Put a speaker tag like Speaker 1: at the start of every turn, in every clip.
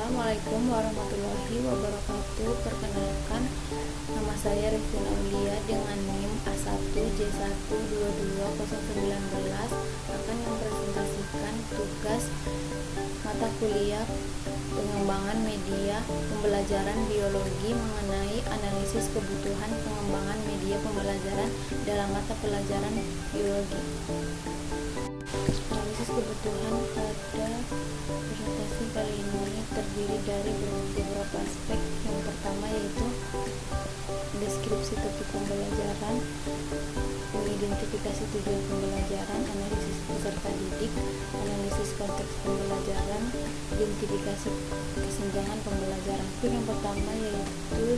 Speaker 1: Assalamualaikum warahmatullahi wabarakatuh. Perkenalkan, nama saya Rifin Aulia dengan NIM A1J1220019 akan mempresentasikan tugas mata kuliah pengembangan media pembelajaran biologi mengenai analisis kebutuhan pengembangan media pembelajaran dalam mata pelajaran biologi. Analisis kebutuhan pada presentasi kali ini terdiri dari beberapa aspek. Yang pertama yaitu deskripsi topik pembelajaran, mengidentifikasi tujuan pembelajaran, analisis peserta didik, analisis konteks pembelajaran, identifikasi kesenjangan pembelajaran. Yang pertama yaitu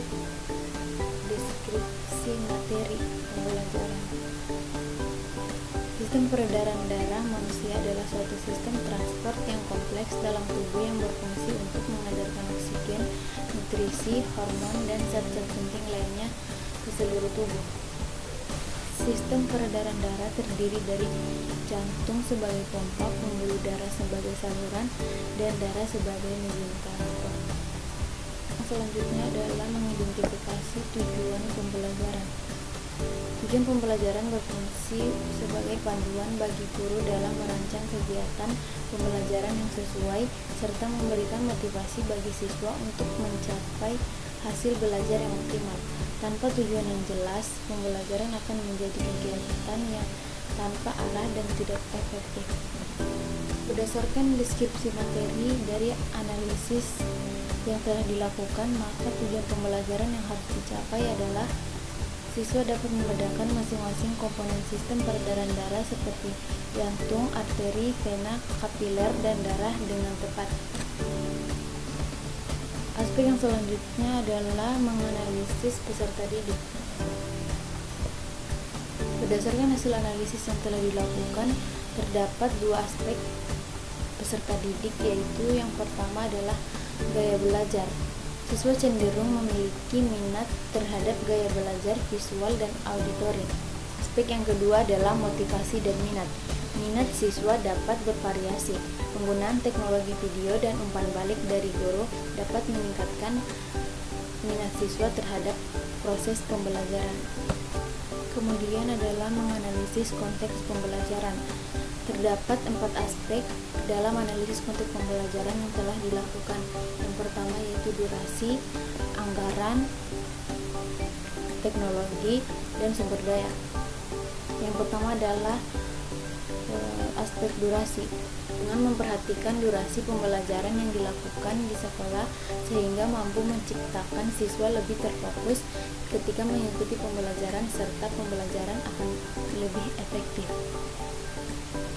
Speaker 1: deskripsi materi pembelajaran. Sistem peredaran darah manusia adalah suatu sistem transport yang kompleks dalam tubuh yang berfungsi untuk mengadarkan oksigen, nutrisi, hormon, dan zat-zat penting lainnya ke seluruh tubuh. Sistem peredaran darah terdiri dari jantung sebagai pompa, pembuluh darah sebagai saluran, dan darah sebagai medium transport. Selanjutnya adalah mengidentifikasi tujuan pembelajaran. Tujuan pembelajaran berfungsi sebagai panduan bagi guru dalam merancang kegiatan pembelajaran yang sesuai serta memberikan motivasi bagi siswa untuk mencapai hasil belajar yang optimal. Tanpa tujuan yang jelas, pembelajaran akan menjadi kegiatan yang tanpa arah dan tidak efektif. Berdasarkan deskripsi materi dari analisis yang telah dilakukan, maka tujuan pembelajaran yang harus dicapai adalah siswa dapat membedakan masing-masing komponen sistem peredaran darah seperti jantung, arteri, vena, kapiler, dan darah dengan tepat. Aspek yang selanjutnya adalah menganalisis peserta didik. Berdasarkan hasil analisis yang telah dilakukan, terdapat dua aspek peserta didik, yaitu yang pertama adalah gaya belajar. Siswa cenderung memiliki minat terhadap gaya belajar visual dan auditori. Aspek yang kedua adalah motivasi dan minat. Minat siswa dapat bervariasi. Penggunaan teknologi video dan umpan balik dari guru dapat meningkatkan minat siswa terhadap proses pembelajaran. Kemudian adalah menganalisis konteks pembelajaran. Terdapat 4 aspek dalam analisis konteks pembelajaran yang telah dilakukan. Yang pertama yaitu durasi, anggaran, teknologi, dan sumber daya. Yang pertama adalah aspek durasi. Dengan memperhatikan durasi pembelajaran yang dilakukan di sekolah sehingga mampu menciptakan siswa lebih terfokus ketika mengikuti pembelajaran serta pembelajaran akan lebih efektif.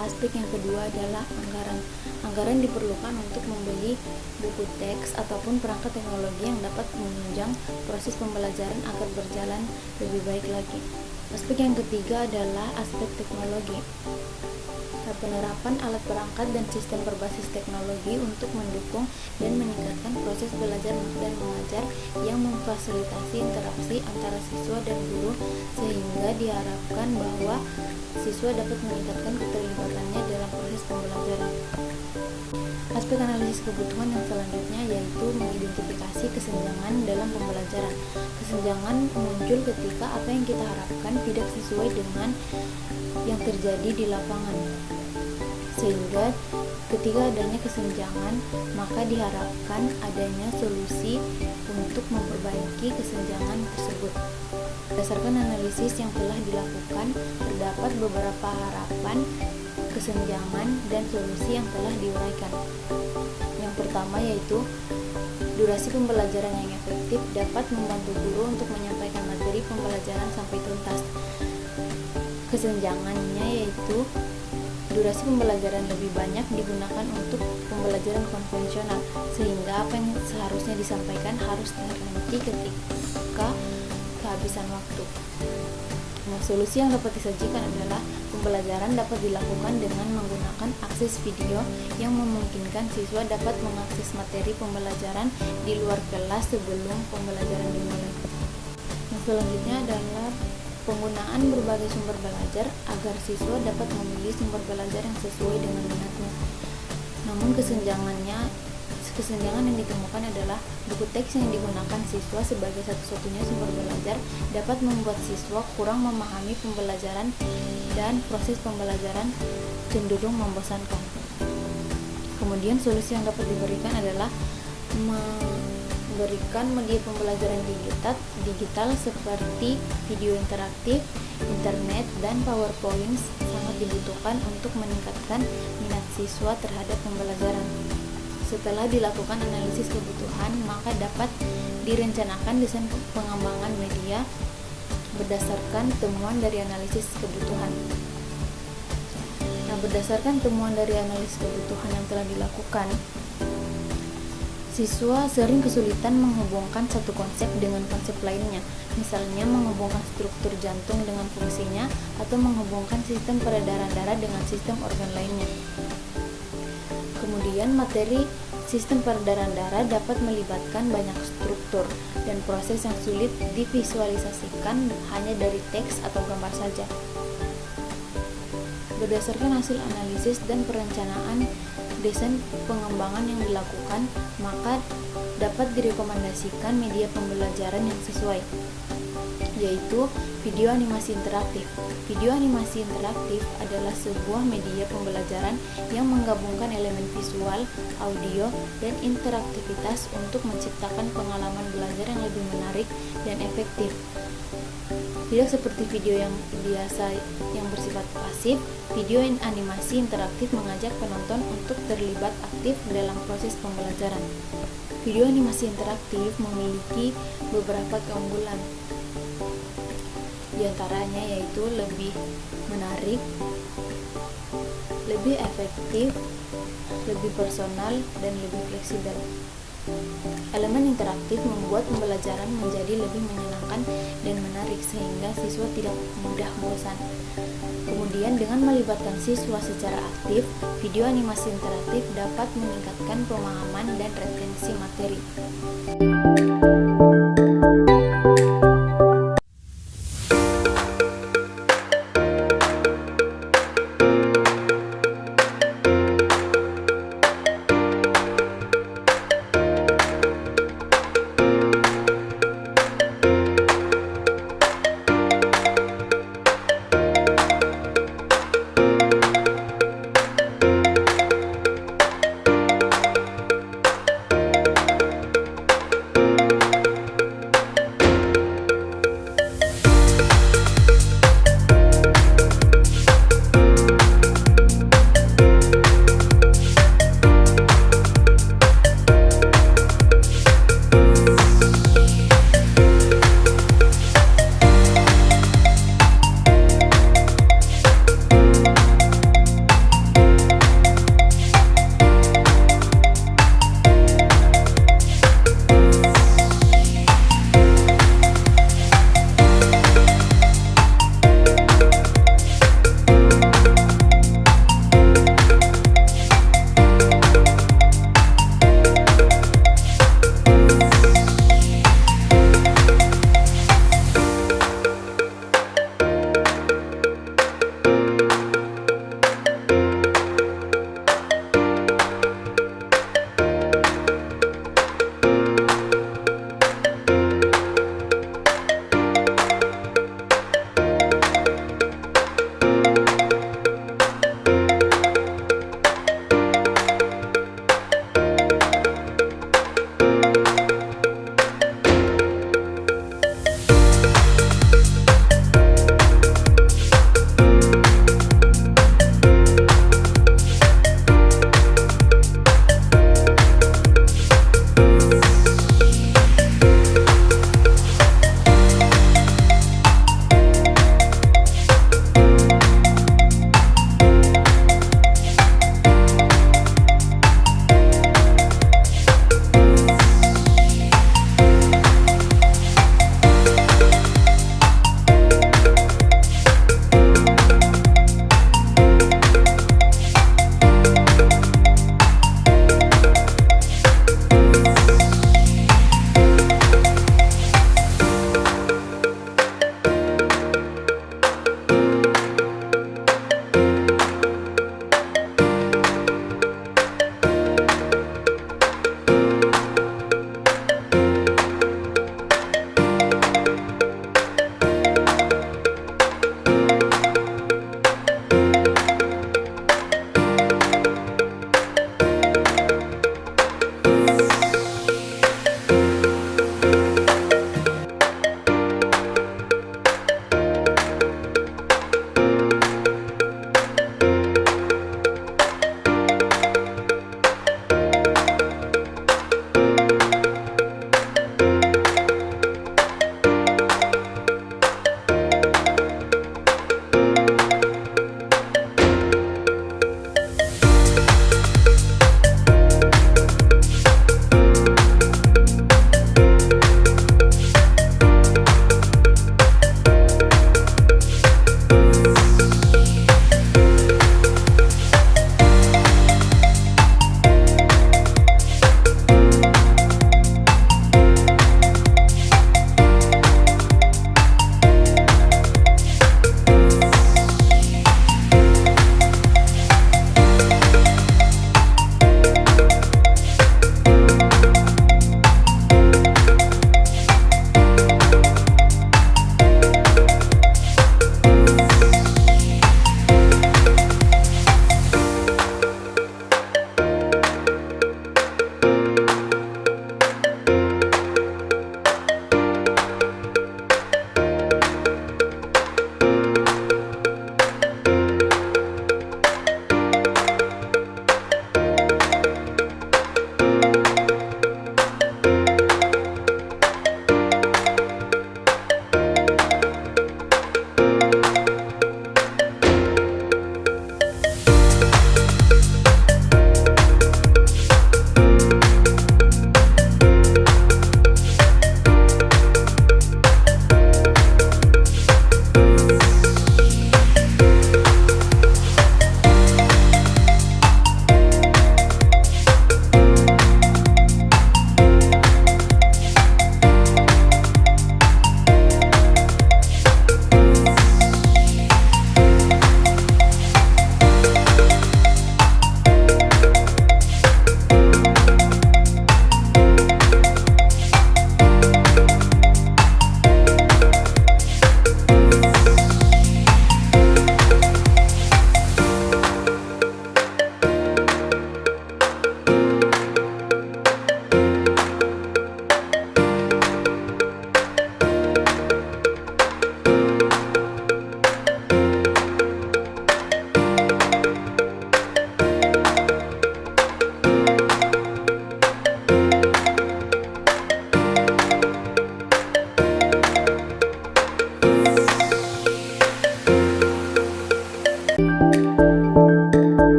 Speaker 1: Aspek yang kedua adalah anggaran. Anggaran diperlukan untuk membeli buku teks ataupun perangkat teknologi yang dapat menunjang proses pembelajaran agar berjalan lebih baik lagi. Aspek yang ketiga adalah aspek teknologi. Penerapan alat perangkat dan sistem berbasis teknologi untuk mendukung dan meningkatkan proses belajar dan mengajar yang memfasilitasi interaksi antara siswa dan guru sehingga diharapkan bahwa siswa dapat meningkatkan keterlibatannya dalam proses pembelajaran. Aspek analisis kebutuhan yang selanjutnya yaitu mengidentifikasi kesenjangan dalam pembelajaran. Kesenjangan muncul ketika apa yang kita harapkan tidak sesuai dengan yang terjadi di lapangan. Sehingga ketika adanya kesenjangan, maka diharapkan adanya solusi untuk memperbaiki kesenjangan tersebut. Berdasarkan analisis yang telah dilakukan, terdapat beberapa harapan, kesenjangan, dan solusi yang telah diuraikan. Yang pertama yaitu durasi pembelajaran yang efektif dapat membantu guru untuk menyampaikan materi pembelajaran sampai tuntas. Kesenjangannya yaitu durasi pembelajaran lebih banyak digunakan untuk pembelajaran konvensional sehingga apa yang seharusnya disampaikan harus terhenti ketika kehabisan waktu. Nah, solusi yang dapat disajikan adalah pembelajaran dapat dilakukan dengan menggunakan akses video yang memungkinkan siswa dapat mengakses materi pembelajaran di luar kelas sebelum pembelajaran dimulai. Yang selanjutnya adalah penggunaan berbagai sumber belajar agar siswa dapat memilih sumber belajar yang sesuai dengan minatnya. Namun kesenjangannya kesenjangan yang ditemukan adalah buku teks yang digunakan siswa sebagai satu-satunya sumber belajar dapat membuat siswa kurang memahami pembelajaran dan proses pembelajaran cenderung membosankan. Kemudian solusi yang dapat diberikan adalah memberikan media pembelajaran digital seperti video interaktif, internet, dan PowerPoint sangat dibutuhkan untuk meningkatkan minat siswa terhadap pembelajaran. Setelah dilakukan analisis kebutuhan, maka dapat direncanakan desain pengembangan media berdasarkan temuan dari analisis kebutuhan. Nah, berdasarkan temuan dari analisis kebutuhan yang telah dilakukan, siswa sering kesulitan menghubungkan satu konsep dengan konsep lainnya, misalnya menghubungkan struktur jantung dengan fungsinya atau menghubungkan sistem peredaran darah dengan sistem organ lainnya. Kemudian materi sistem peredaran darah dapat melibatkan banyak struktur dan proses yang sulit divisualisasikan hanya dari teks atau gambar saja. Berdasarkan hasil analisis dan perencanaan desain pengembangan yang dilakukan, maka dapat direkomendasikan media pembelajaran yang sesuai, yaitu video animasi interaktif. Video animasi interaktif adalah sebuah media pembelajaran yang menggabungkan elemen visual, audio, dan interaktivitas untuk menciptakan pengalaman belajar yang lebih menarik dan efektif. Tidak seperti video yang biasa yang bersifat pasif, video animasi interaktif mengajak penonton untuk terlibat aktif dalam proses pembelajaran. Video animasi interaktif memiliki beberapa keunggulan. Di antaranya yaitu lebih menarik, lebih efektif, lebih personal, dan lebih fleksibel. Elemen interaktif membuat pembelajaran menjadi lebih menyenangkan dan menarik sehingga siswa tidak mudah bosan. Kemudian dengan melibatkan siswa secara aktif, video animasi interaktif dapat meningkatkan pemahaman dan retensi materi.